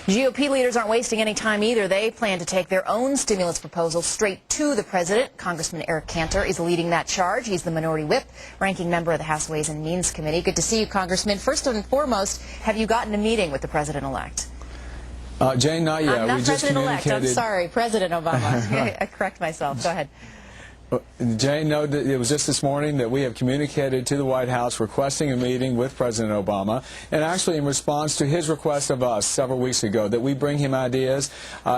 GOP leaders aren't wasting any time either. They plan to take their own stimulus proposal straight to the president. Congressman Eric Cantor is leading that charge. He's the minority whip, ranking member of the House Ways and Means Committee. Good to see you, Congressman. First and foremost, have you gotten a meeting with the president-elect? Jane, not yet. I'm not president-elect. I'm sorry, President Obama. I correct myself. Go ahead. Jane, no, it was just this morning that we have communicated to the White House requesting a meeting with President Obama, and actually in response to his request of us several weeks ago that we bring him ideas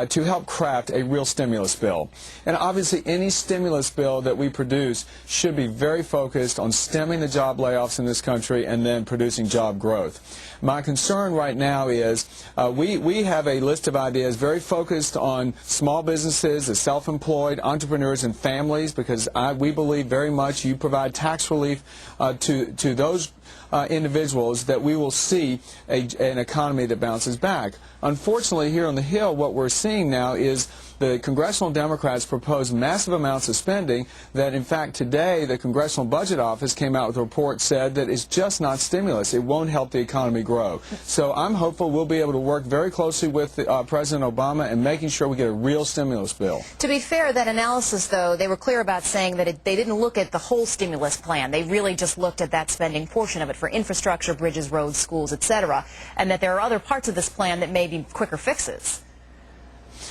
to help craft a real stimulus bill. And obviously any stimulus bill that we produce should be very focused on stemming the job layoffs in this country and then producing job growth. My concern right now is we have a list of ideas very focused on small businesses, the self-employed, entrepreneurs and families, because we believe very much you provide tax relief to those individuals that we will see an economy that bounces back. Unfortunately, here on the Hill, what we're seeing now is the Congressional Democrats propose massive amounts of spending that, in fact, today the Congressional Budget Office came out with a report said that it's just not stimulus. It won't help the economy grow. So I'm hopeful we'll be able to work very closely with President Obama in making sure we get a real stimulus bill. To be fair, that analysis, though, they were clear about saying that they didn't look at the whole stimulus plan. They really just looked at that spending portion of it for infrastructure, bridges, roads, schools, etc., and that there are other parts of this plan that may be quicker fixes.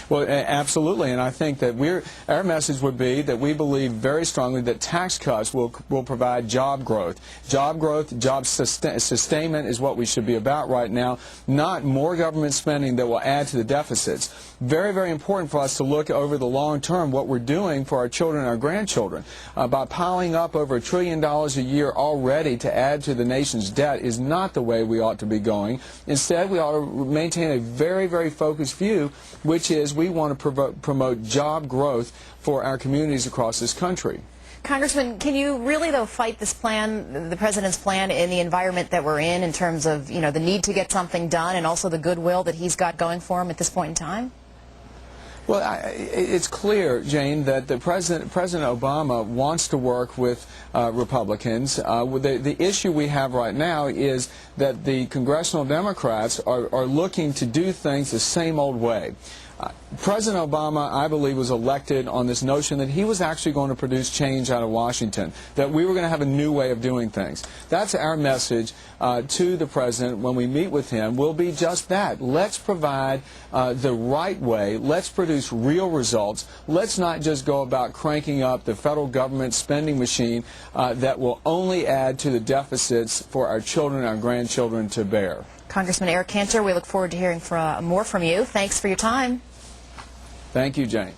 Well, absolutely, and I think that our message would be that we believe very strongly that tax cuts will provide job growth. Job sustainment is what we should be about right now, not more government spending that will add to the deficits. Very, very important for us to look over the long term what we're doing for our children and our grandchildren. By piling up over $1 trillion a year already to add to the nation's debt is not the way we ought to be going. Instead, we ought to maintain a very, very focused view, which is we want to promote job growth for our communities across this country. Congressman, can you really, though, fight this plan, the president's plan, in the environment that we're in terms of, the need to get something done and also the goodwill that he's got going for him at this point in time? Well, it's clear, Jane, that President Obama wants to work with Republicans. The issue we have right now is that the Congressional Democrats are looking to do things the same old way. President Obama, I believe, was elected on this notion that he was actually going to produce change out of Washington, that we were going to have a new way of doing things. That's our message to the president when we meet with him, will be just that. Let's provide the right way. Let's produce real results. Let's not just go about cranking up the federal government spending machine that will only add to the deficits for our children and our grandchildren to bear. Congressman Eric Cantor, we look forward to hearing more from you. Thanks for your time. Thank you, Jane.